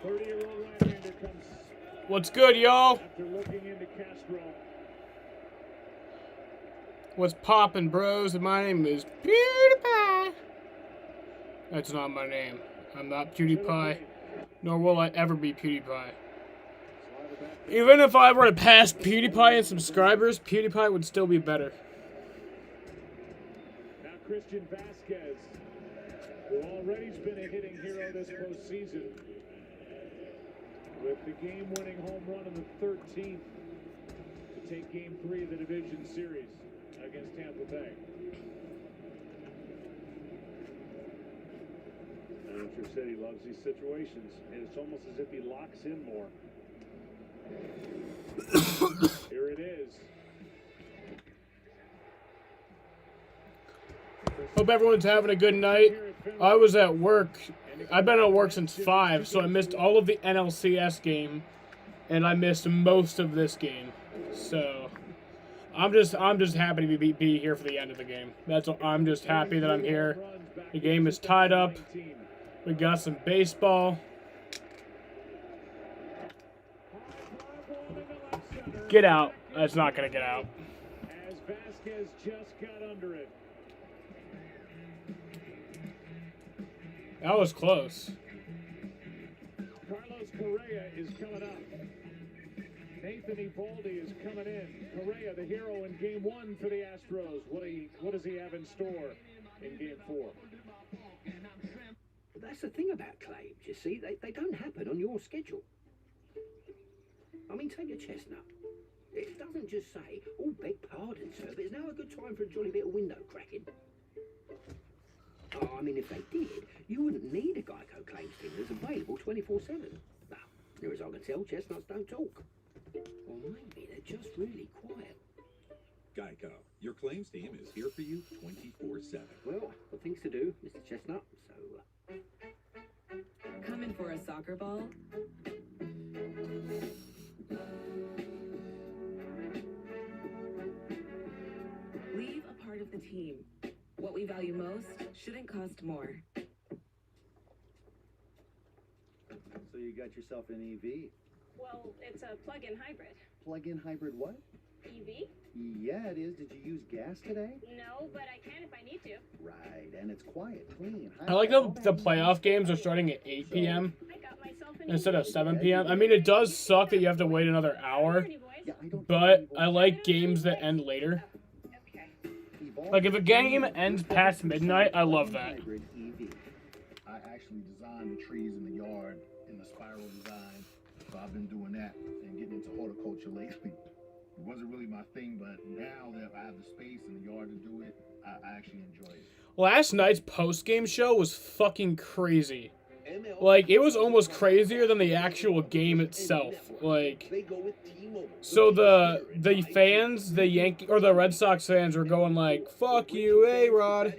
30-year-old right-hander comes. What's good, y'all? After looking into Castro. What's poppin', bros? My name is PewDiePie. That's not my name. I'm not PewDiePie, nor will I ever be PewDiePie. Even if I were to pass PewDiePie in subscribers, PewDiePie would still be better. Now Christian Vasquez, who already's been a hitting hero this postseason, with the game-winning home run in the 13th to take Game 3 of the division series against Tampa Bay. Manager said he loves these situations, and it's almost as if he locks in more. Here it is. Hope everyone's having a good night. I was at work. I've been at work since 5, so I missed all of the NLCS game, and I missed most of this game. So I'm just happy to be here for the end of the game. That's all. I'm just happy that I'm here. The game is tied up. We got some baseball. Get out. That's not gonna get out. As Vasquez just got under it. That was close. Carlos Correa is coming up. Nathan Eovaldi is coming in. Correa, the hero in Game 1 for the Astros. What does he have in store in Game 4? That's the thing about claims, you see. They don't happen on your schedule. I mean, take a chestnut. It doesn't just say, oh, beg pardon, sir, but it's now a good time for a jolly bit of window cracking. Oh, I mean, if they did, you wouldn't need a Geico claims team that's available 24/7. But, near as I can tell, chestnuts don't talk. Or maybe they're just really quiet. Geico, your claims team is here for you 24/7. Well, got things to do, Mr. Chestnut, so... Coming for a soccer ball? Leave a part of the team. What we value most shouldn't cost more. So you got yourself an EV? Well, it's a plug-in hybrid. Plug-in hybrid what? EV? Yeah, it is. Did you use gas today? No, but I can if I need to. Right, and it's quiet, clean. I like the playoff games are starting at 8 p.m. I got myself an instead of EV. 7 p.m. I mean, it does suck that you have to wait another hour, Yeah, I don't but I like games that end later. Okay. Like, if a game ends past midnight, I love that. Hybrid EV. I actually designed the trees in the yard in the spiral design, so I've been doing that and getting into horticulture lately. It wasn't really my thing, but now that I have the space in the yard to do it, I actually enjoy it. Last night's post-game show was fucking crazy. Like, it was almost crazier than the actual game itself. Like, so the fans, the Yankee or the Red Sox fans were going like, "Fuck you, A-Rod."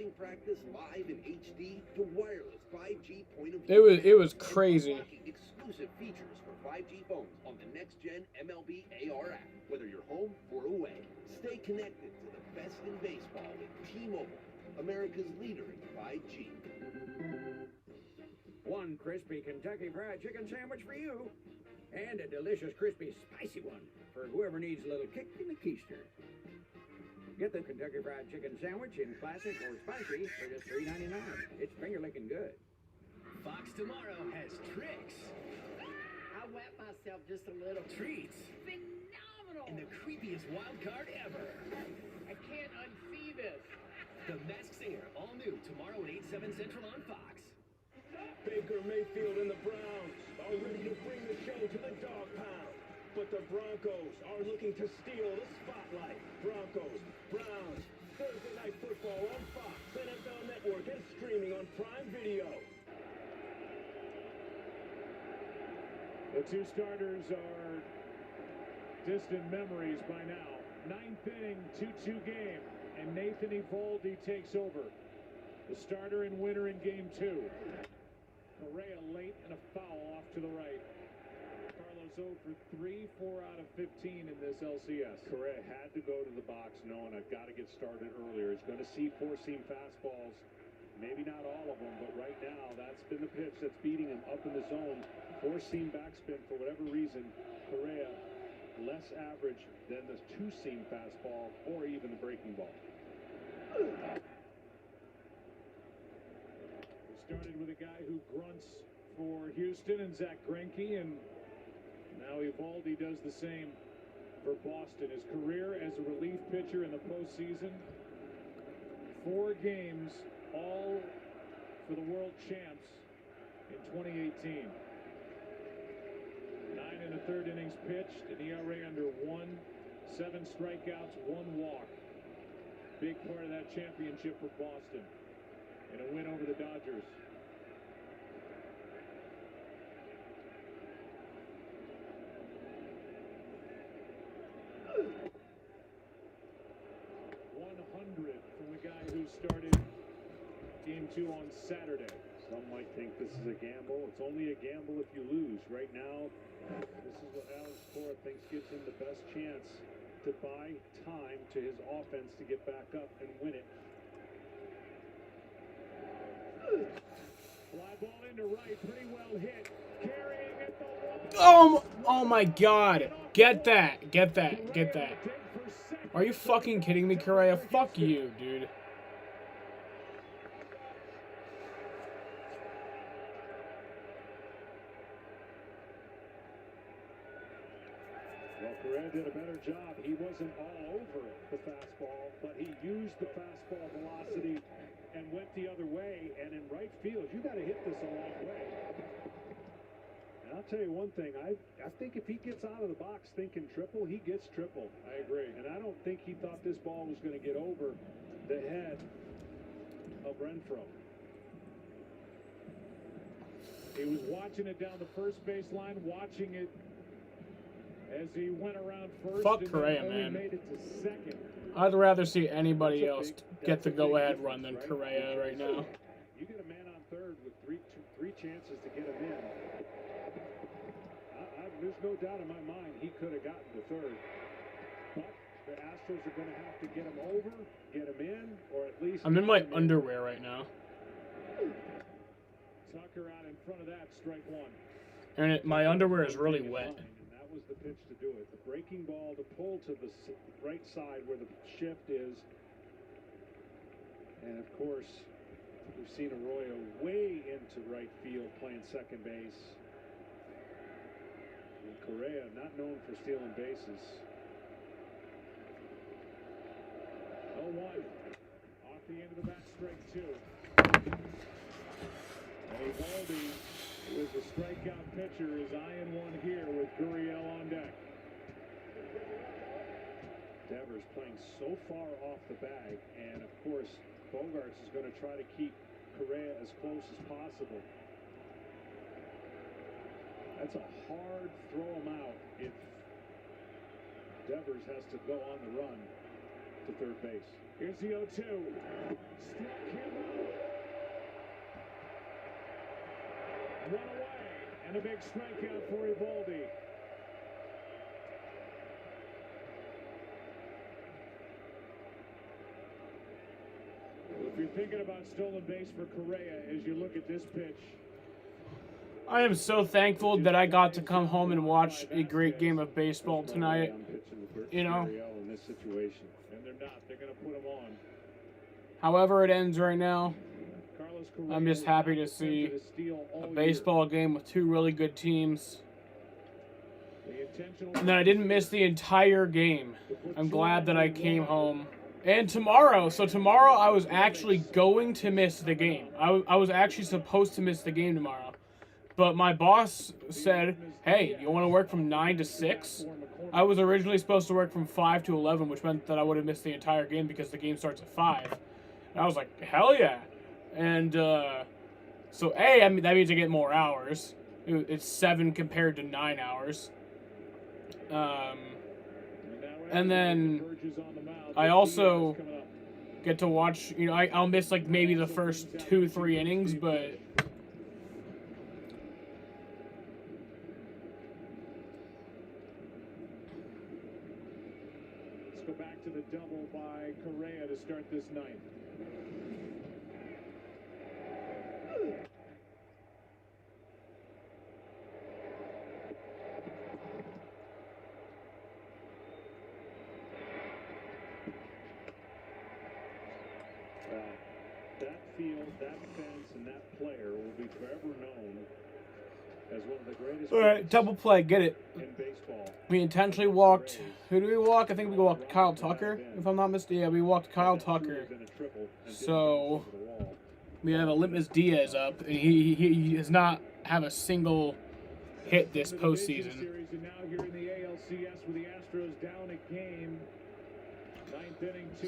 It was crazy. Exclusive features for 5G phones on the next-gen MLB AR app. Whether you're home or away, stay connected to the best in baseball with T-Mobile, America's leader in 5G. One crispy Kentucky Fried Chicken sandwich for you, and a delicious crispy spicy one for whoever needs a little kick in the keister. Get the Kentucky Fried Chicken sandwich in classic or spicy for just $3.99. It's finger-licking good. Fox tomorrow has tricks. I wet myself just a little. Treats. Phenomenal! And the creepiest wild card ever. I can't unsee this. The Masked Singer, all new tomorrow at 8/7 Central on Fox. Baker Mayfield and the Browns are ready to bring the show to the dog pound. But the Broncos are looking to steal the spotlight. Broncos, Browns, Thursday Night Football on Fox, NFL Network, and streaming on Prime Video. The two starters are distant memories by now. Ninth inning, 2-2 game, and Nathan Eovaldi takes over. The starter and winner in Game 2. Correa late and a foul off to the right. Carlos 0 for 3, 4 out of 15 in this LCS. Correa had to go to the box knowing I've got to get started earlier. He's going to see four-seam fastballs Maybe not all of them, but right now that's been the pitch that's beating him up in the zone. Four-seam backspin for whatever reason. Correa less average than the two-seam fastball or even the breaking ball. We started with a guy who grunts for Houston and Zach Greinke, and now Eovaldi does the same for Boston. His career as a relief pitcher in the postseason, 4 games, all for the world champs in 2018. 9 1/3 innings pitched, an ERA under 1, 7 strikeouts, 1 walk. Big part of that championship for Boston, and a win over the Dodgers. From the guy who started Game 2 on Saturday. Some might think this is a gamble. It's only a gamble if you lose. Right now, this is what Alex Cora thinks gives him the best chance to buy time to his offense to get back up and win it. Fly ball into right, pretty well hit. Carrying it the wall. Oh my God. Get that. Get that. Get that. Are you fucking kidding me, Correa? Fuck you, dude. Well, Correa did a better job. He wasn't all over the fastball, but he used the fastball velocity and went the other way. And in right field, you got to hit this a long way. And I'll tell you one thing. I think if he gets out of the box thinking triple, he gets triple. I agree. And I don't think he thought this ball was going to get over the head of Renfroe. He was watching it down the first base line, watching it as he went around first. Fuck and Correa, only man. made it to second. I'd rather see anybody else get the go-ahead run than Correa right now. You get a man on third with three chances to get him in. There's no doubt in my mind he could have gotten to third. But the Astros are going to have to get him over, get him in, or at least... I'm in my underwear right now. Tucker out in front of that, strike 1. And my underwear is really wet. And that was the pitch to do it. The breaking ball to pull to the right side where the shift is. And of course, we've seen Arroyo way into right field playing second base. And Correa, not known for stealing bases. 0-1. Off the end of the bat, strike 2. And Eovaldi, who is a strikeout pitcher, is eyeing one here with Gurriel on deck. Devers playing so far off the bag, and of course, Bogarts is going to try to keep Correa as close as possible. That's a hard throw him out if Devers has to go on the run to third base. Here's the 0-2. Struck him out. One away, and a big strikeout for Eovaldi. If you're thinking about stolen base for Correa as you look at this pitch, I am so thankful that I got to come home and watch a great game of baseball tonight. You know? in this situation, and they're not. They're going to put him on. However it ends right now, I'm just happy to see a baseball game with two really good teams. And that I didn't miss the entire game. I'm glad that I came home. And tomorrow, so tomorrow I was actually going to miss the game. I was actually supposed to miss the game tomorrow. But my boss said, hey, you want to work from 9 to 6? I was originally supposed to work from 5 to 11, which meant that I would have missed the entire game because the game starts at 5. And I was like, hell yeah. And so A, I mean, that means I get more hours. It's 7 compared to 9 hours. And then I also get to watch, you know, I'll miss like maybe the first 2-3 innings, but let's go back to the double by Correa to start this ninth. That field, that fence, and that player will be forever known as one of the greatest. All right, double play, get it. In baseball. We intentionally walked. Who do we walk? I think we walked Kyle Tucker, if I'm not mistaken. Yeah, we walked Kyle Tucker. So we have Olympus Diaz up, and he does not have a single hit this postseason.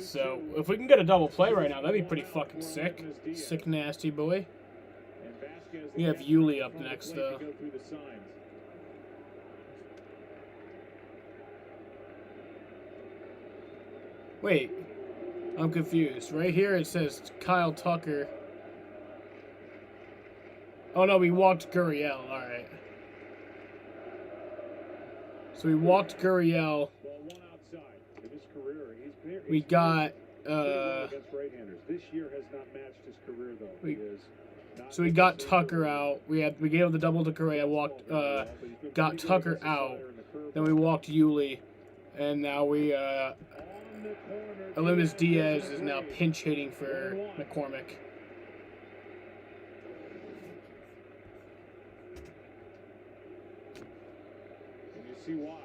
So if we can get a double play right now, that'd be pretty fucking sick. Sick, nasty boy. We have Yuli up next, though. Wait, I'm confused. Right here it says Kyle Tucker. Oh no, we walked Gurriel. All right. So we walked Gurriel. We got. This year has not matched his career though. So we got Tucker out. We gave him the double to Correa. Got Tucker out. Then we walked Yuli, and now we Olympus Diaz is now pinch hitting for McCormick. And you see why.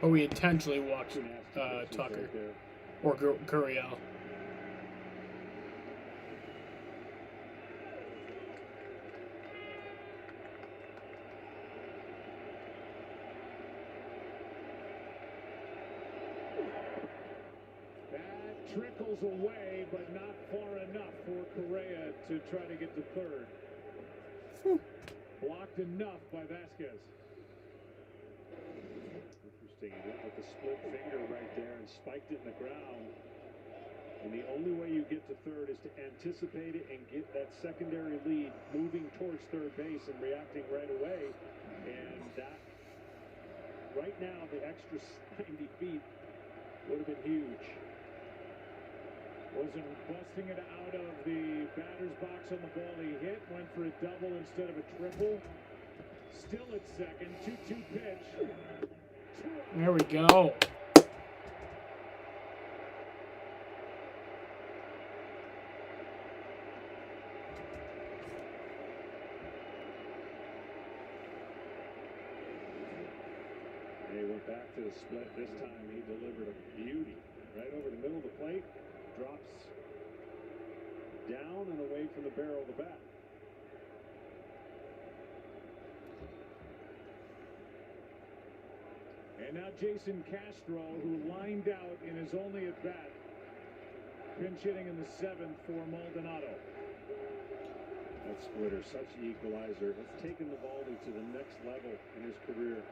But we intentionally walked Tucker or Gurriel. That trickles away, but not far enough for Correa to try to get to third. Blocked enough by Vasquez. Interesting, he went with the split finger right there and spiked it in the ground. And the only way you get to third is to anticipate it and get that secondary lead moving towards third base and reacting right away. And that, right now, the extra 90 feet would have been huge. Wasn't busting it out of the batter's box on the ball he hit. Went for a double instead of a triple. Still at second. 2-2 pitch. There we go. They went back to the split. This time he delivered a beauty. Right over the middle of the plate. Drops down and away from the barrel of the bat. And now Jason Castro, who lined out in his only at bat, pinch hitting in the seventh for Maldonado. That splitter, such an equalizer. It's taken the Valdi to the next level in his career.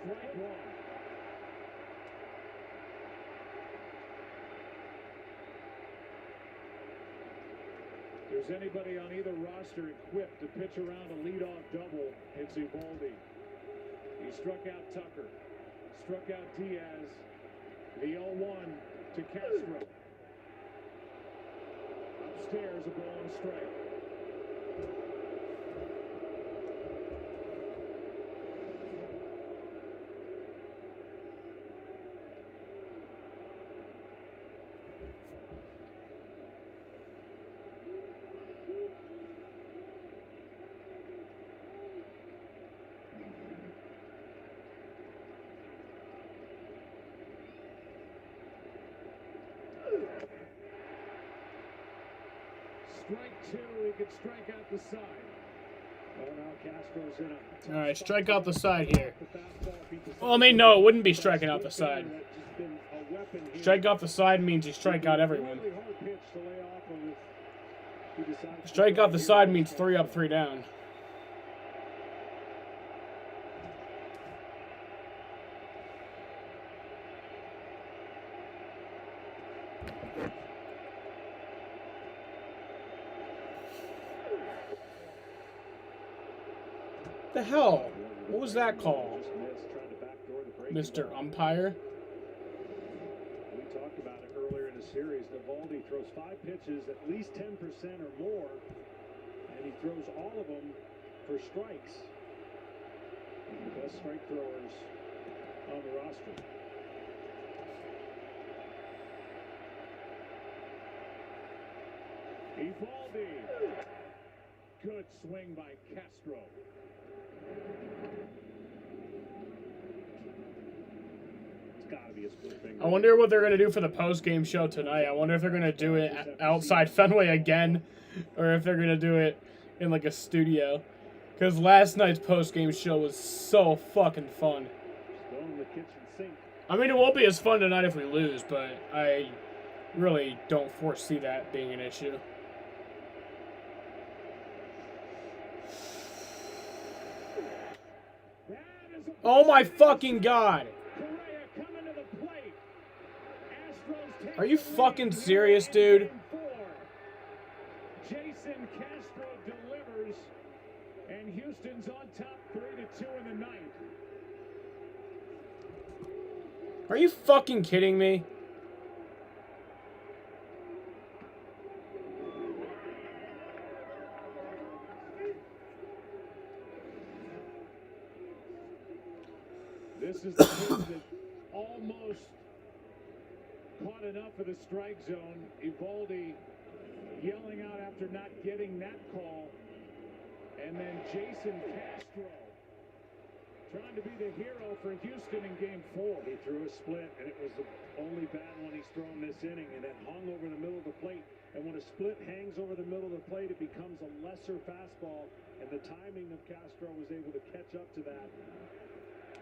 Strike one. If there's anybody on either roster equipped to pitch around a leadoff double, it's Evaldi. He struck out Tucker, struck out Diaz, the 0-1 to Castro. Upstairs, a ball and a strike. Strike two, he could strike out the side. Oh, now Castro's in a... All right, strike out the side here. Well, I mean, no, it wouldn't be striking out the side. Strike out the side means you strike out everyone. Strike out the side means 3 up, 3 down. The hell? What was that call? Mr. Umpire? We talked about it earlier in the series. Evaldi throws 5 pitches, at least 10% or more, and he throws all of them for strikes. The best strike throwers on the roster. Evaldi. Good swing by Castro. It's got to be a split finger. I wonder what they're going to do for the post-game show tonight. I wonder if they're going to do it outside Fenway again, or if they're going to do it in like a studio. Because last night's post-game show was so fucking fun. Still in the kitchen sink. I mean, it won't be as fun tonight if we lose, but I really don't foresee that being an issue. Oh my fucking god! Are you fucking serious, dude? Jason Castro delivers, and Houston's on top 3-2 in the ninth. Are you fucking kidding me? This is the pitch that almost caught enough of the strike zone. Evaldi yelling out after not getting that call. And then Jason Castro trying to be the hero for Houston in game 4. He threw a split, and it was the only bad one he's thrown this inning, and it hung over the middle of the plate. And when a split hangs over the middle of the plate, it becomes a lesser fastball, and the timing of Castro was able to catch up to that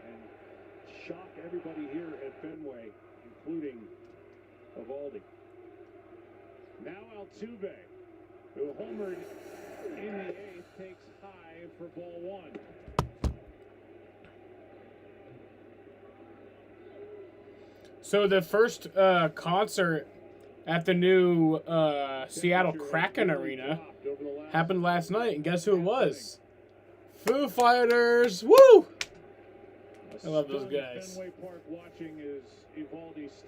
and shock everybody here at Fenway, including Evaldi. Now Altuve, who homered in the 8th, takes high for ball 1. So the first concert at the new Seattle Kraken Arena happened last night, and guess who it was? Foo Fighters! Woo! I love those guys.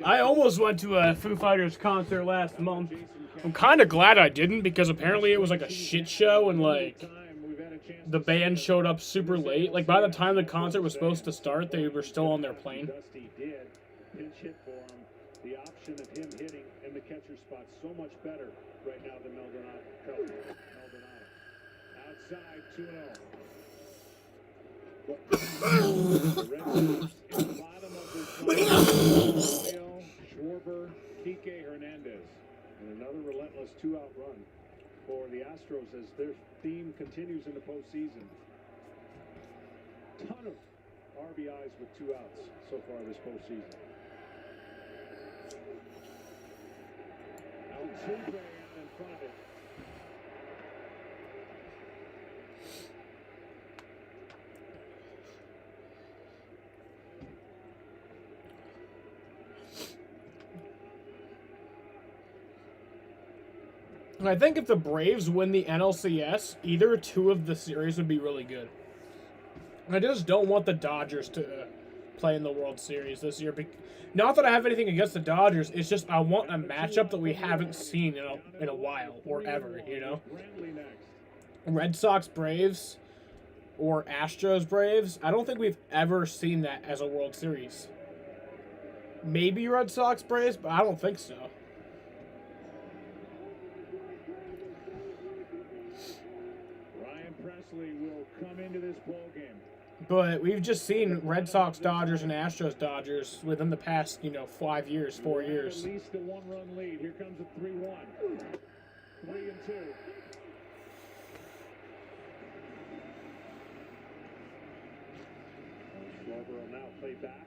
I almost went to a Foo Fighters concert last month. I'm kind of glad I didn't, because apparently it was like a shit show, and like the band showed up super late. Like by the time the concert was supposed to start, they were still on their plane. Pinch hit for him. The option of him hitting in the catcher spot so much better right now than Maldonado. Outside 2-0. The Red Sox in the bottom of this lineup. Schwarber, Kike Hernandez, and another relentless 2-out run for the Astros as their theme continues in the postseason. Ton of RBIs with 2 outs so far this postseason. Altuve out in front of it. I think if the Braves win the NLCS, either 2 of the series would be really good. I just don't want the Dodgers to play in the World Series this year. Not that I have anything against the Dodgers, it's just I want a matchup that we haven't seen in a while or ever, you know? Red Sox Braves or Astros Braves, I don't think we've ever seen that as a World Series. Maybe Red Sox Braves, but I don't think so. Ryan Presley will come into this ball game. But we've just seen Red Sox Dodgers and Astros Dodgers within the past, 5 years, 4 years. At least a 1-run lead. Here comes a 3-1. 3-2. Schwarber will now play back.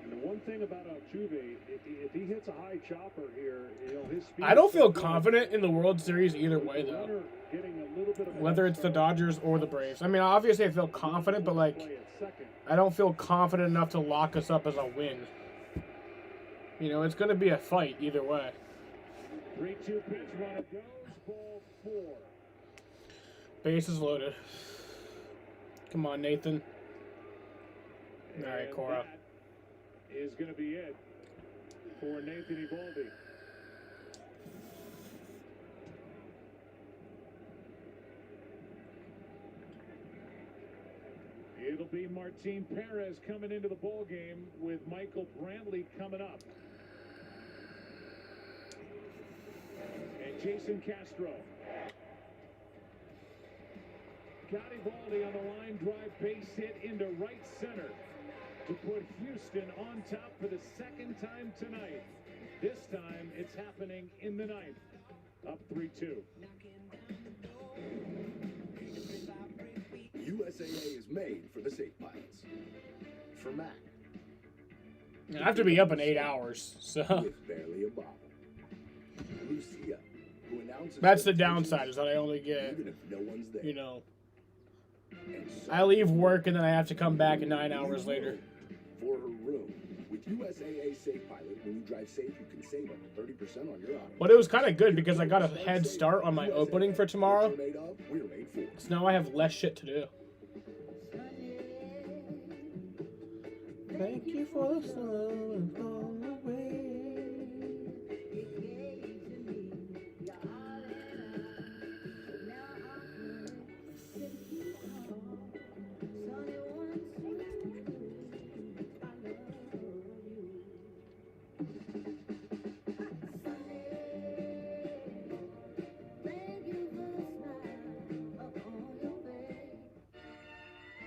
And the one thing about Altuve, if he hits a high chopper here, his speed. I don't feel confident in the World Series either way, though. Whether it's the Dodgers or the Braves. I mean, obviously I feel confident, but, I don't feel confident enough to lock us up as a win. It's going to be a fight either way. 3-2 pitch, runner goes, ball 4. Bases loaded. Come on, Nathan. All right, Cora. That is going to be it for Nathan Evaldi. It'll be Martin Perez coming into the ball game with Michael Brantley coming up. And Jason Castro. Garibaldi on the line drive base hit into right center to put Houston on top for the second time tonight. This time it's happening in the ninth. Up 3-2. USAA is made for the safe pilots. For Mac. I have to be up in 8 hours, so. With barely a bobble. Lucia, who announces That's the downside, is that I only get, even if no one's there. you know, So I leave work and then I have to come back 9 hours later. For her room. With USAA Safe Pilot, when you drive safe, you can save up to 30% on your auto. But it was kind of good because I got a head start on my opening for tomorrow. We're made for. So now I have less shit to do. Thank you for the sun on the way.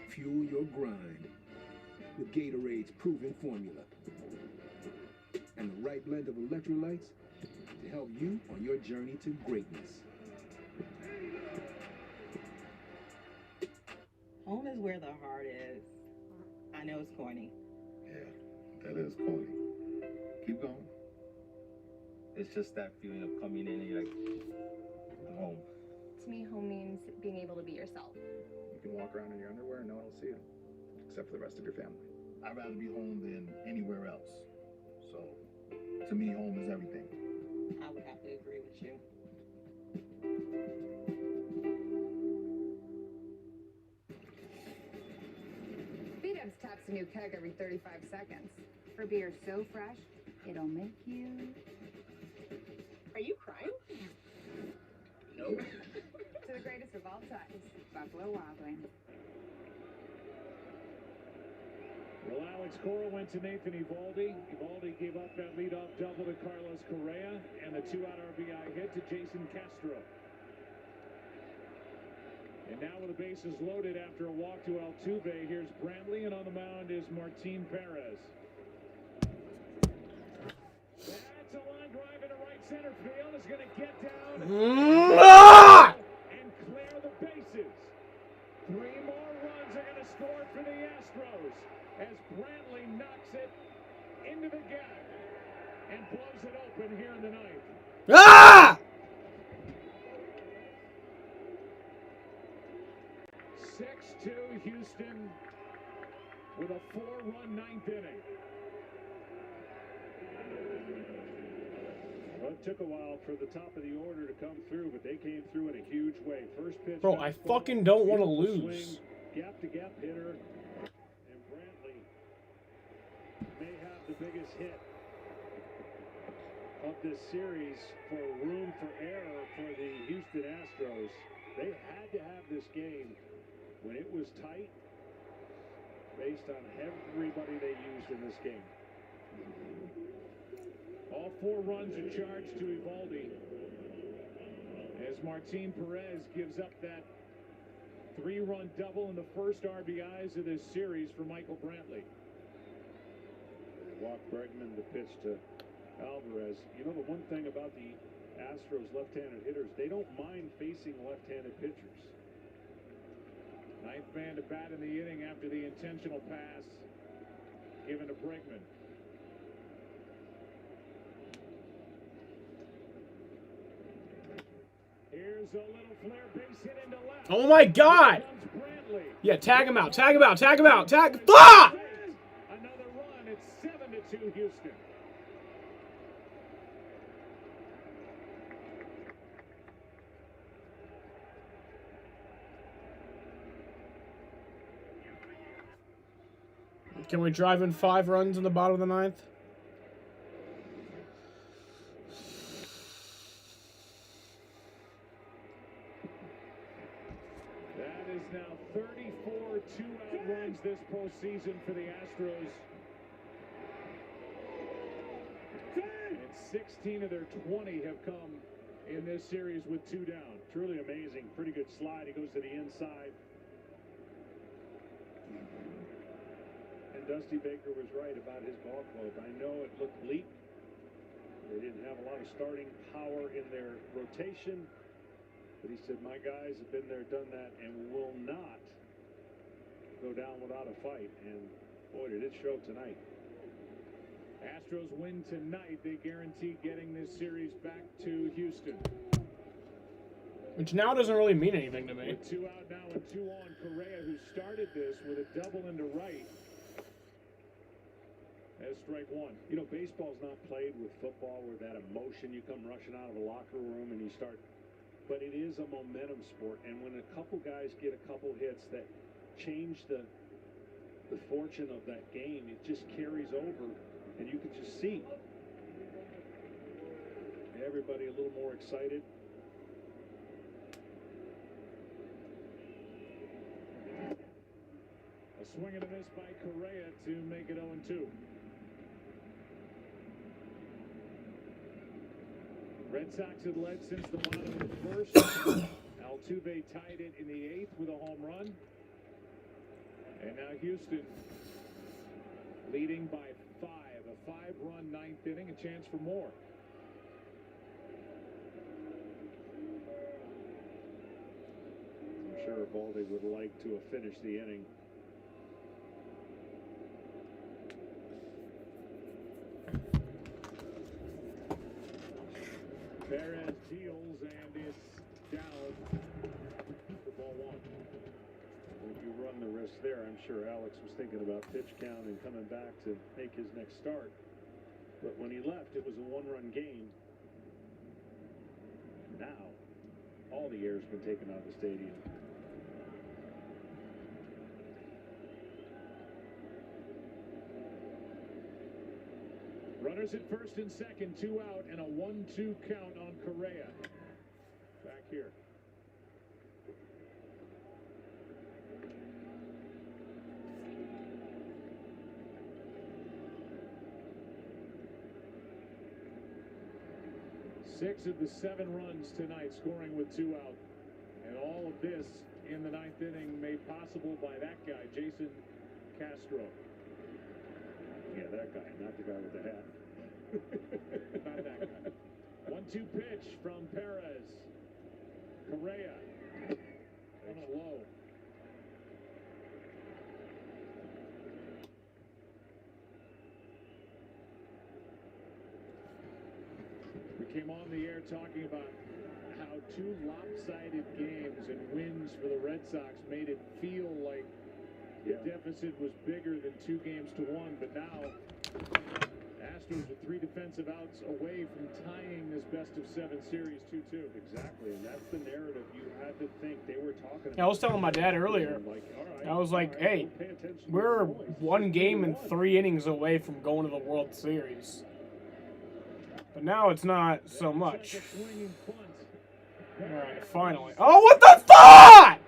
Fuel your grind with Gatorade's proven formula and the right blend of electrolytes to help you on your journey to greatness. Home is where the heart is. I know it's corny. Yeah, that is corny. Keep going. It's just that feeling of coming in and you're like, I'm home. To me, home means being able to be yourself. You can walk around in your underwear and no one will see you, except for the rest of your family. I'd rather be home than anywhere else. So, to me, home is everything. I would have to agree with you. B-Dubs taps a new keg every 35 seconds. For beer so fresh, it'll make you... Are you crying? No. To the greatest of all times, Buffalo Wild Wings. Well, Alex Cora went to Nathan Eovaldi. Eovaldi gave up that leadoff double to Carlos Correa and the two-out RBI hit to Jason Castro. And now with the bases loaded after a walk to Altuve, here's Brantley, and on the mound is Martin Perez. That's a line drive into right center field. Is going to get down and clear the bases. 3 more runs are going to score for the Astros as Brantley knocks it into the gap and blows it open here in the ninth. Ah! 6-2 Houston with a 4-run ninth inning. Well, it took a while for the top of the order to come through, but they came through in a huge way. First pitch. Bro, I fucking don't want to lose. Swing, gap-to-gap hitter. And Brantley may have the biggest hit of this series for room for error for the Houston Astros. They had to have this game when it was tight based on everybody they used in this game. All 4 runs are charged to Eovaldi as Martin Perez gives up that 3-run double in the first RBIs of this series for Michael Brantley. Walk Bregman, the pitch to Alvarez. You know, the one thing about the Astros left-handed hitters, they don't mind facing left-handed pitchers. 9th man to bat in the inning after the intentional pass given to Bregman. Here's a little flare base hit into left. Oh my God! Yeah, tag him out, tag him out, tag him out, tag. Ah! Another run. It's 7-2 Houston. Can we drive in 5 runs in the bottom of the 9th? That is now 34 two-out runs this postseason for the Astros. And 16 of their 20 have come in this series with 2 down. Truly amazing. Pretty good slide. He goes to the inside. And Dusty Baker was right about his ball club. I know it looked bleak. They didn't have a lot of starting power in their rotation. But he said, my guys have been there, done that, and will not go down without a fight. And boy, did it show tonight. Astros win tonight. They guarantee getting this series back to Houston. Which now doesn't really mean anything to me. With 2 out now and 2 on, Correa, who started this with a double into right, as strike 1. You know, baseball's not played with football where that emotion, you come rushing out of a locker room and you start, but it is a momentum sport. And when a couple guys get a couple hits that change the fortune of that game, it just carries over, and you can just see everybody a little more excited. A swing and a miss by Correa to make it 0-2. Red Sox had led since the bottom of the first. Altuve tied it in the 8th with a home run. And now Houston leading by 5. A 5-run 9th inning, a chance for more. I'm sure Eovaldi would like to have finished the inning. Perez deals, and it's down for ball 1. If you run the risk there, I'm sure Alcs was thinking about pitch count and coming back to make his next start. But when he left, it was a 1-run game. Now, all the air's been taken out of the stadium. Runners at first and second, 2 out, and a 1-2 count on Correa. Back here. Six of the 7 runs tonight, scoring with 2 out. And all of this in the 9th inning made possible by that guy, Jason Castro. Yeah, that guy, not the guy with the hat. Not that guy. 1-2 pitch from Perez. Correa. Takes low. We came on the air talking about how 2 lopsided games and wins for the Red Sox made it feel like the deficit was bigger than 2 games to 1, but now Astros are 3 defensive outs away from tying this best-of-7 series 2-2. Exactly, and that's the narrative you had to think they were talking about. I was telling my dad earlier, I was like, hey, we're 1 game and 3 innings away from going to the World Series. But now it's not so much. Alright, finally. Oh, what the fuck?!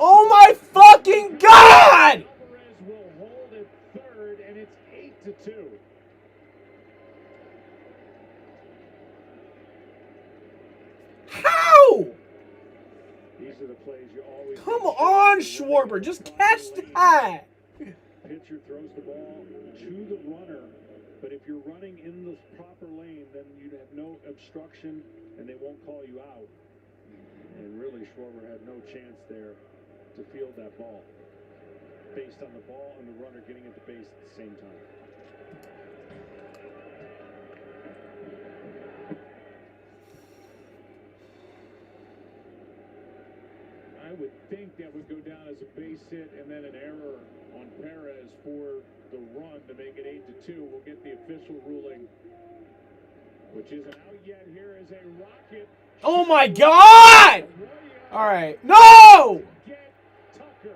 Oh my fucking god! Alvarez will hold at third, and it's 8-2. How? These are the plays you always Come on, Schwarber, just catch that! Pitcher throws the ball to the runner, but if you're running in the proper lane, then you'd have no obstruction, and they won't call you out. And really, Schwarber had no chance there to field that ball based on the ball and the runner getting at the base at the same time. I would think that would go down as a base hit and then an error on Perez for the run to make it 8-2. We'll get the official ruling, which isn't out yet. Here is a rocket. Oh my god! Alright. No! Get Tucker.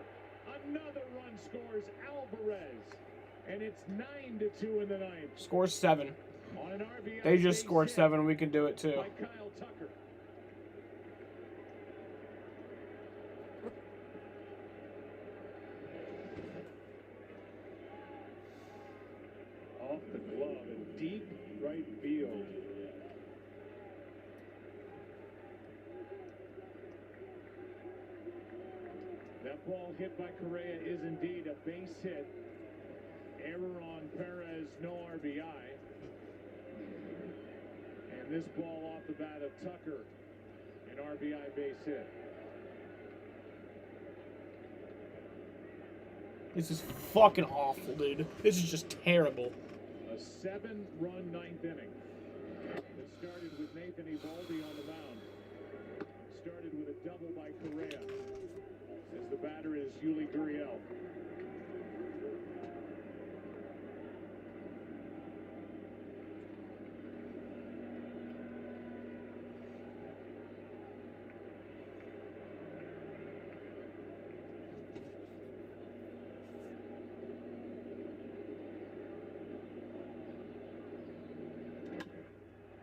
Another run scores Alvarez. And it's 9-2 in the 9th. Score 7. On an RBI They just scored 7. We can do it too. by Kyle Tucker. right field. That ball hit by Correa is indeed a base hit. Error on Perez, no RBI. And this ball off the bat of Tucker, an RBI base hit. This is fucking awful, dude. This is just terrible. A 7-run ninth inning. It started with Nathan Eovaldi on the mound. Started with a double by Correa. As the batter is Yuli Gurriel.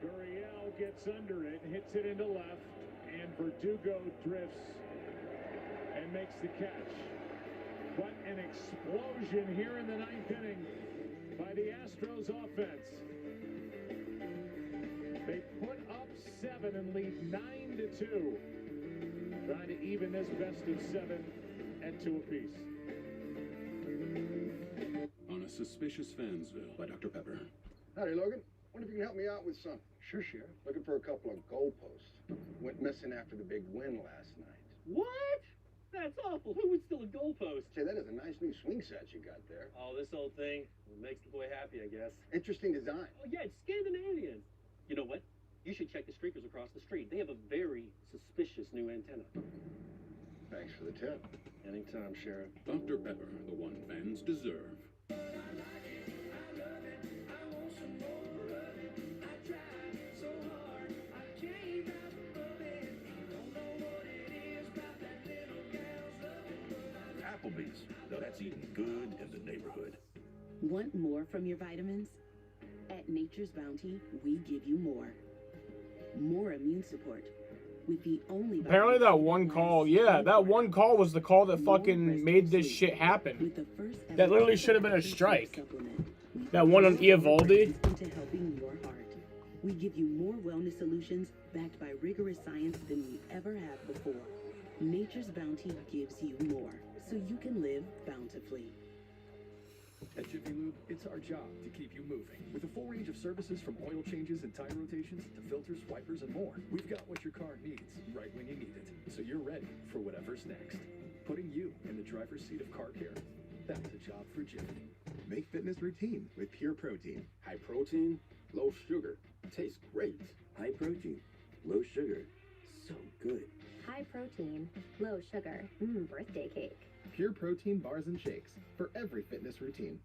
Gurriel gets under it, hits it into left, and Verdugo drifts and makes the catch. But an explosion here in the ninth inning by the Astros offense. They put up 7 and lead 9-2. Trying to even this best of 7 at 2 apiece. On a Suspicious Fansville by Dr. Pepper. Howdy, Logan. Wonder if you can help me out with something. Sure, Sheriff. Looking for a couple of goalposts. Went missing after the big win last night. What? That's awful. Who would steal a goalpost? Say, that is a nice new swing set you got there. Oh, this old thing makes the boy happy, I guess. Interesting design. Oh, yeah, it's Scandinavian. You know what? You should check the streakers across the street. They have a very suspicious new antenna. Thanks for the tip. Anytime, Sheriff. Dr. Pepper, the one fans deserve. Applebee's. Now that's eating good in the neighborhood. Want more from your vitamins? At Nature's Bounty, we give you more. More immune support. With the only Apparently that one call, yeah, that one call was the call that fucking made this shit happen. That literally should have been a strike. That one on Eovaldi. Into helping your heart. We give you more wellness solutions backed by rigorous science than we ever have before. Nature's Bounty gives you more, so you can live bountifully. At Jiffy Lube, it's our job to keep you moving. With a full range of services from oil changes and tire rotations to filters, wipers, and more, we've got what your car needs right when you need it, so you're ready for whatever's next. Putting you in the driver's seat of car care. That's a job for Jiffy. Make fitness routine with Pure Protein. High protein, low sugar. Tastes great. High protein, low sugar. So good. High protein, low sugar. Birthday cake. Pure Protein bars and shakes for every fitness routine.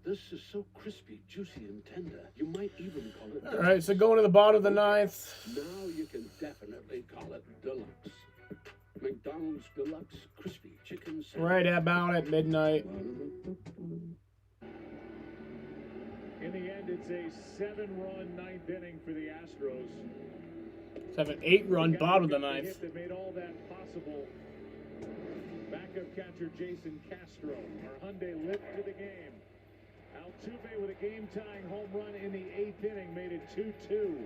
This is so crispy, juicy, and tender. You might even call it All right, so going to the bottom of the ninth. Now you can definitely call it deluxe. McDonald's Deluxe Crispy Chicken Sandwich. Right about at midnight. In the end, it's a 7-run ninth inning for the Astros. 8-run bottom of the ninth. That made all that possible. Backup catcher Jason Castro, our Hyundai lift to the game. Altuve with a game-tying home run in the 8th inning made it 2-2.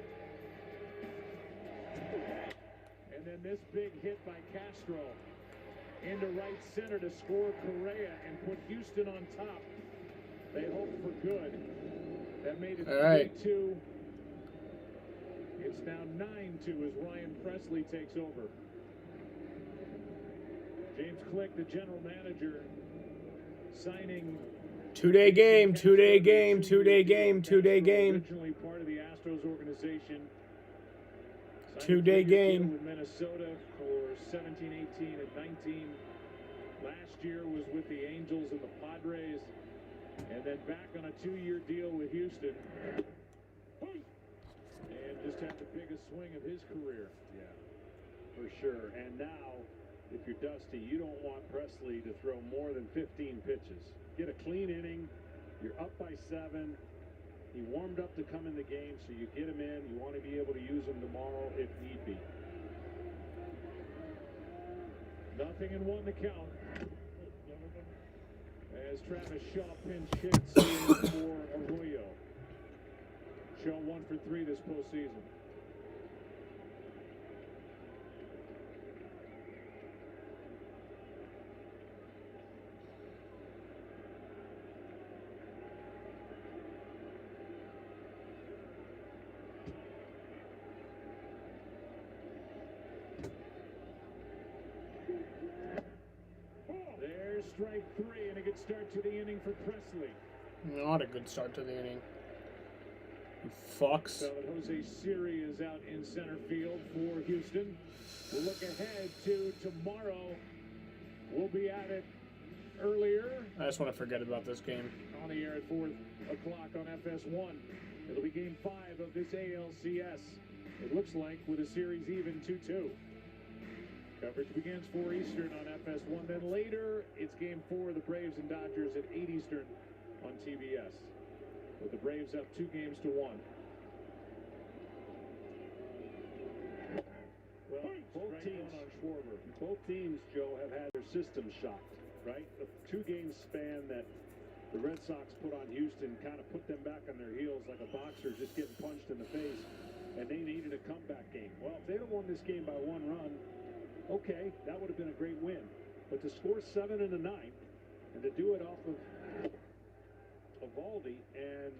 And then this big hit by Castro into right center to score Correa and put Houston on top. They hope for good. That made it 3-2. It's now 9-2 as Ryan Presley takes over. James Click, the general manager, signing. 2-day game, 2-day game, 2-day game, 2-day game. Originally part of the Astros organization. 2-day game. With Minnesota for 17, 18, and 19. Last year was with the Angels and the Padres. And then back on a 2-year deal with Houston. And just had the biggest swing of his career. Yeah, for sure. And now, if you're Dusty, you don't want Presley to throw more than 15 pitches. Get a clean inning. You're up by 7. He warmed up to come in the game, so you get him in. You want to be able to use him tomorrow if need be. 0-1 the count. As Travis Shaw pinch hits in for Arroyo. Show 1 for 3 this postseason. There's strike 3 and a good start to the inning for Presley. Not a good start to the inning. You fucks. So that Jose Siri is out in center field for Houston. We'll look ahead to tomorrow. We'll be at it earlier. I just want to forget about this game. On the air at 4 o'clock on FS1. It'll be game 5 of this ALCS. It looks like with a series even 2-2. Coverage begins 4 Eastern on FS1. Then later, it's game 4, the Braves and Dodgers at 8 Eastern on TBS. With the Braves up 2 games to 1. Well, both teams, Joe, have had their systems shocked, right? The 2-game span that the Red Sox put on Houston kind of put them back on their heels like a boxer just getting punched in the face, and they needed a comeback game. Well, if they'd have won this game by 1 run, okay, that would have been a great win. But to score 7 in the 9th and to do it off of Eovaldi, and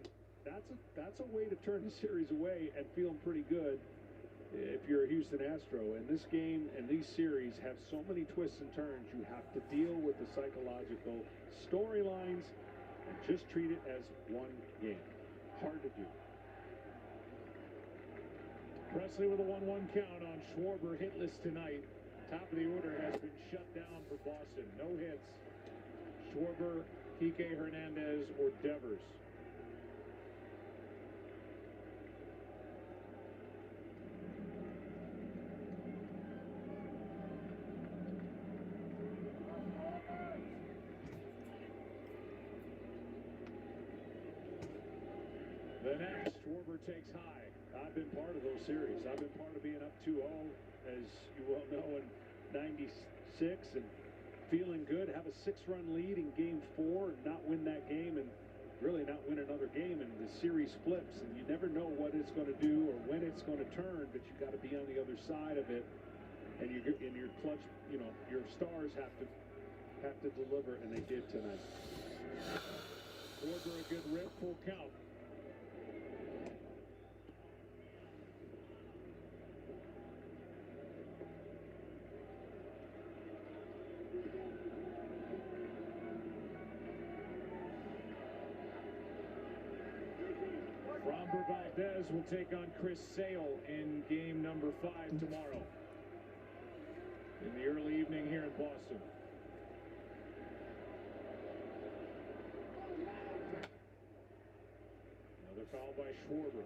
that's a way to turn the series away and feeling pretty good if you're a Houston Astro. And this game and these series have so many twists and turns. You have to deal with the psychological storylines and just treat it as one game. Hard to do. Presley with a 1-1 count on Schwarber, hitless tonight. Top of the order has been shut down for Boston. No hits. Schwarber, Kike Hernandez, or Devers. The next, Schwarber takes high. I've been part of those series. I've been part of being up 2-0, as you well know, in 96, and feeling good, have a 6-run lead in game 4 and not win that game, and really not win another game, and the series flips, and you never know what it's going to do or when it's going to turn, but you got to be on the other side of it, and your clutch, you know, your stars have to deliver, and they did tonight. Schwarber, a good rip, full count. Valdez will take on Chris Sale in game number 5 tomorrow. In the early evening here in Boston. Another foul by Schwarber.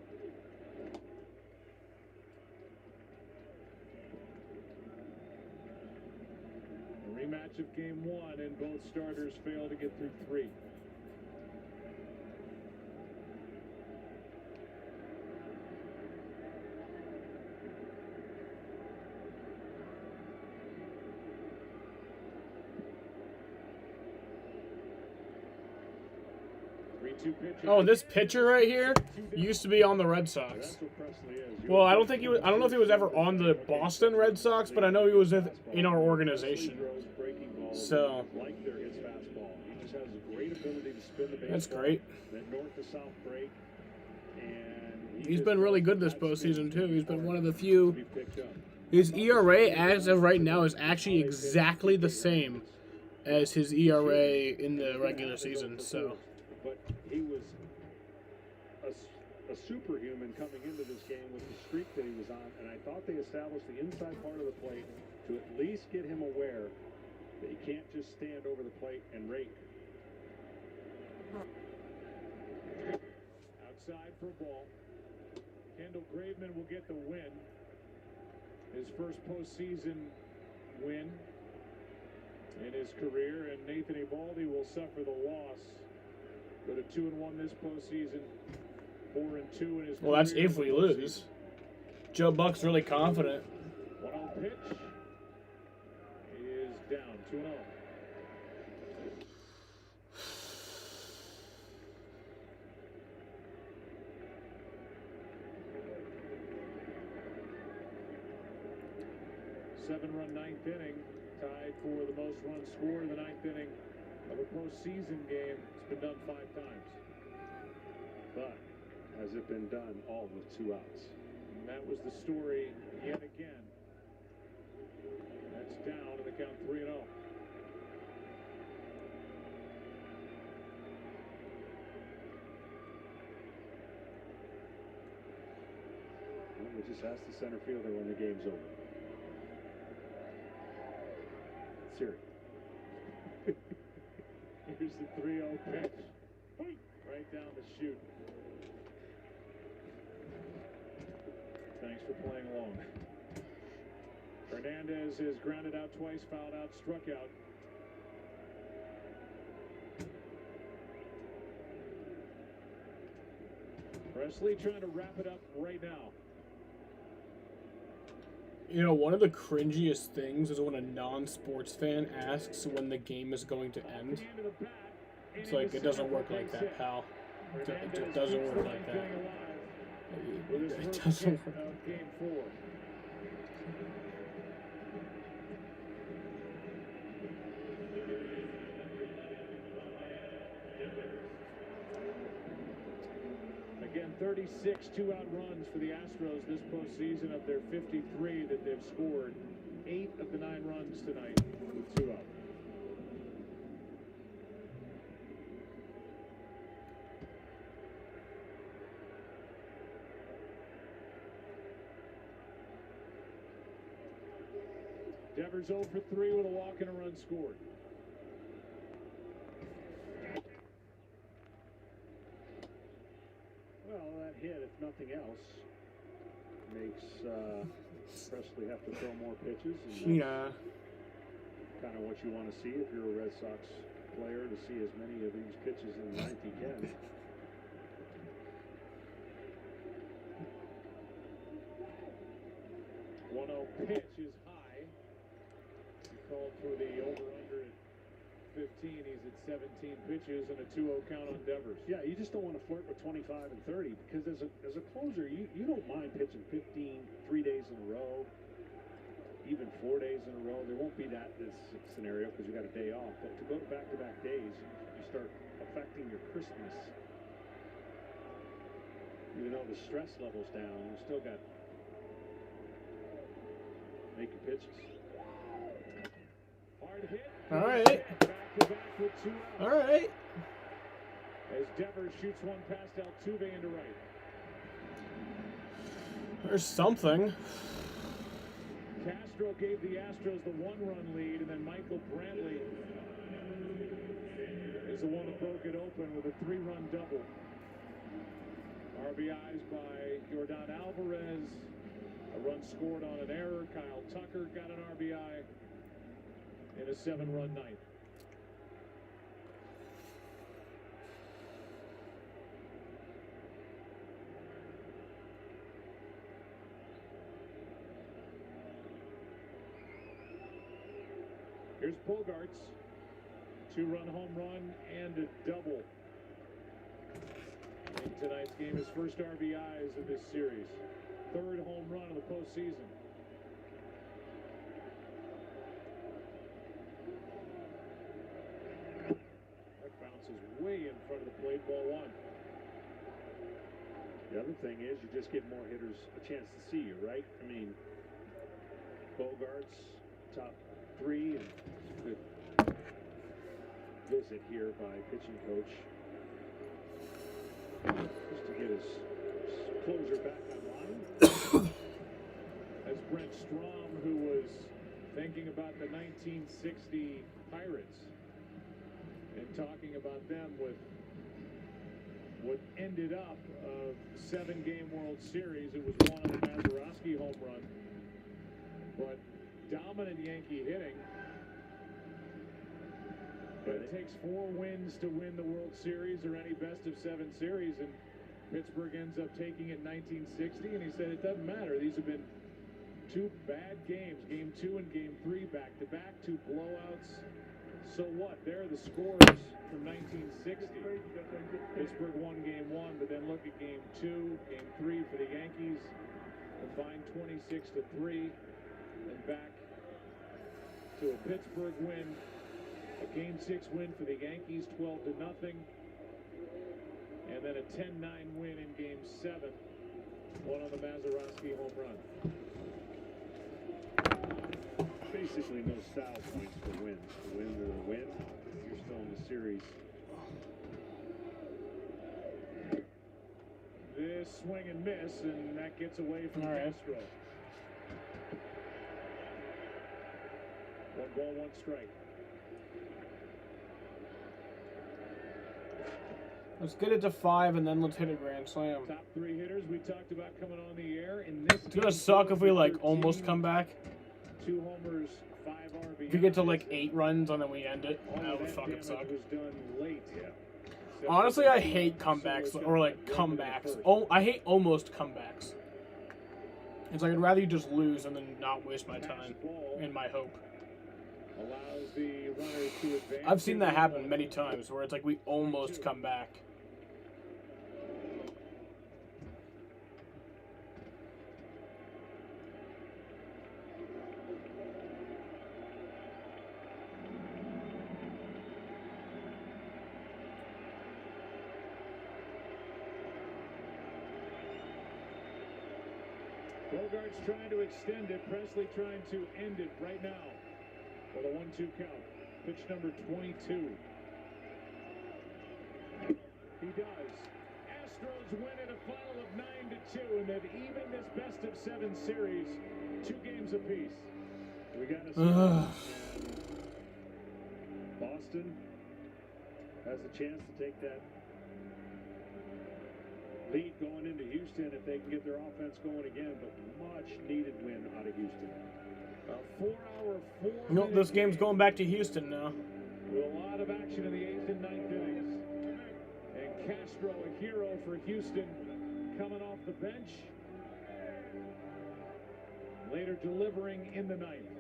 A rematch of game 1, and both starters fail to get through 3. Oh, this pitcher right here used to be on the Red Sox. Well, I don't know if he was ever on the Boston Red Sox, but I know he was in our organization. So that's great. He's been really good this postseason too. He's been one of the few. His ERA as of right now is actually exactly the same as his ERA in the regular season. So. But he was a superhuman coming into this game with the streak that he was on, and I thought they established the inside part of the plate to at least get him aware that he can't just stand over the plate and rake. Outside for a ball. Kendall Graveman will get the win. His first postseason win in his career, and Nathan Eovaldi will suffer the loss. Go to 2-1 this postseason, 4-2 in his. Well, that's if we lose. Joe Buck's really confident. 1-0 pitch is down 2-0. 7-run ninth inning, tied for the most runs scored in the ninth inning of a postseason game. It's been done 5 times. But has it been done all with 2 outs? And that was the story yet again. That's down, and the count 3-0. Well, we just ask the center fielder when the game's over. Siri. Here's the 3-0 pitch. Right down the chute. Thanks for playing along. Hernandez is grounded out twice, fouled out, struck out. Presley trying to wrap it up right now. You know, one of the cringiest things is when a non-sports fan asks when the game is going to end. It's like, it doesn't work like that, pal. It doesn't work like that. It doesn't work. Game 4. Again, 36 two-out runs for the Astros this postseason of their 53 that they've scored. 8 of the 9 runs tonight with 2 out. Devers 0 for 3 with a walk and a run scored. Well, that hit, if nothing else, makes Presley have to throw more pitches. And Yeah. Kind of what you want to see if you're a Red Sox player, to see as many of these pitches in the ninth you can. Pitch is high. He called for the over-under at 15. He's at 17 pitches and a 2-0 count on Devers. Yeah, you just don't want to flirt with 25 and 30 because as a closer, you don't mind pitching 15 3 days in a row, even 4 days in a row. There won't be this scenario because you got a day off. But to go to back-to-back days, you start affecting your crispness. Even though the stress level's down, you still got making pitches. Hard hit. All right. Back to back with 2 outs. All right. As Devers shoots one past Altuve into right. There's something. Castro gave the Astros the 1-run lead, and then Michael Brantley is the one that broke it open with a 3-run double. RBIs by Yordan Alvarez. A run scored on an error. Kyle Tucker got an RBI in a 7-run night. Here's Bogarts. 2-run home run and a double in tonight's game. His first RBIs of this series. 3rd home run of the postseason. That bounces way in front of the plate, ball 1. The other thing is you just give more hitters a chance to see you, right? I mean, Bogarts, top 3, and good visit here by pitching coach. Just to get his closer back online. As Brent Strom, who was thinking about the 1960 Pirates and talking about them with what ended up a 7-game World Series. It was won on the Mazeroski home run, but dominant Yankee hitting. But it takes 4 wins to win the World Series or any best-of-7 series, and Pittsburgh ends up taking it in 1960, and he said it doesn't matter. These have been 2 bad games, Game 2 and Game 3 back-to-back, 2 blowouts. So what? There are the scores from 1960. Pittsburgh won Game 1, but then look at Game 2, Game 3 for the Yankees. Combined 26-3, and back to a Pittsburgh win, a Game 6 win for the Yankees, 12-0, and then a 10-9 win in Game 7, one on the Mazeroski home run. Basically no style points for wins. The wins are the win. You're still in the series. This swing and miss, and that gets away from Castro. 1 ball, 1 strike. Let's get it to 5, and then let's hit a grand slam. Top 3 hitters we talked about coming on the air. In this it's gonna suck if we like almost come back. 2 homers, 5 RBIs. If we get to like 8 runs and then we end it, that would fucking suck. Was done late. Yeah. Honestly, I hate comebacks or like comebacks. Oh, I hate almost comebacks. It's like I'd rather you just lose and then not waste my time and my hope. Allows the runners to advance. I've seen that happen many times where it's like we almost come back. Bogart's trying to extend it. Presley trying to end it right now for the 1-2 count. Pitch number 22. He does. Astros win it a final of 9-2, and they've evened this best-of-7 series 2 games apiece. We got a Boston has a chance to take that lead going into Houston if they can get their offense going again, but much needed win out of Houston. A 4-hour, 4-minute. Nope, this game's going back to Houston now. With a lot of action in the 8th and 9th innings. And Castro, a hero for Houston, coming off the bench. Later delivering in the 9th.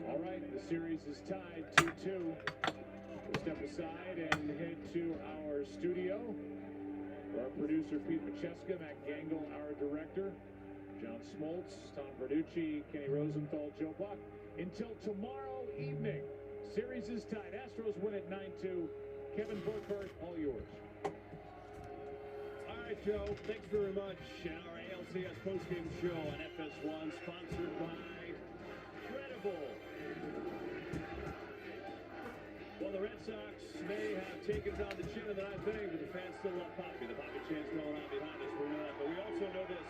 All right, the series is tied 2-2. We'll step aside and head to our studio. Our producer, Pete Macheska, Matt Gangle, our director, John Smoltz, Tom Verducci, Kenny Rosenthal, Joe Buck. Until tomorrow evening, series is tied. Astros win at 9-2. Kevin Burkhardt, all yours. All right, Joe, thanks very much. Our ALCS postgame show on FS1, sponsored by Credible. Well, the Red Sox may have taken it on the chin in the 9th inning, but the fans still love Poppy. The Poppy chan's going on behind us. We know that, but we also know this.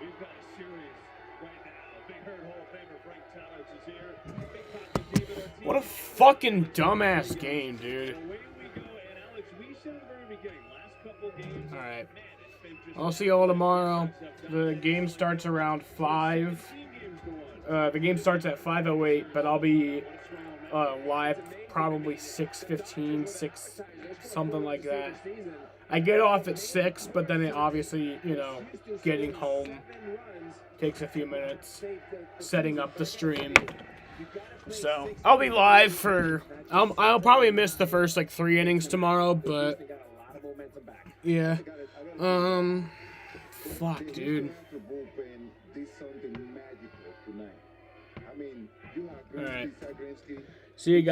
We've got a series right now. Big Herd Hall of Famer Frank Thomas is here. Big Poppy David Ortiz. What a fucking dumbass game, dude. Away we go, and Alex, we said at the very beginning, last couple games. All right. I'll see y'all tomorrow. The game starts around 5. The game starts at 5:08, but I'll be live probably 6:15, 6 something like that. I get off at 6, but then it obviously, you know, getting home takes a few minutes, setting up the stream. So I'll be live for. I'll probably miss the first like 3 innings tomorrow, but yeah. Fuck, dude. All right. See you guys.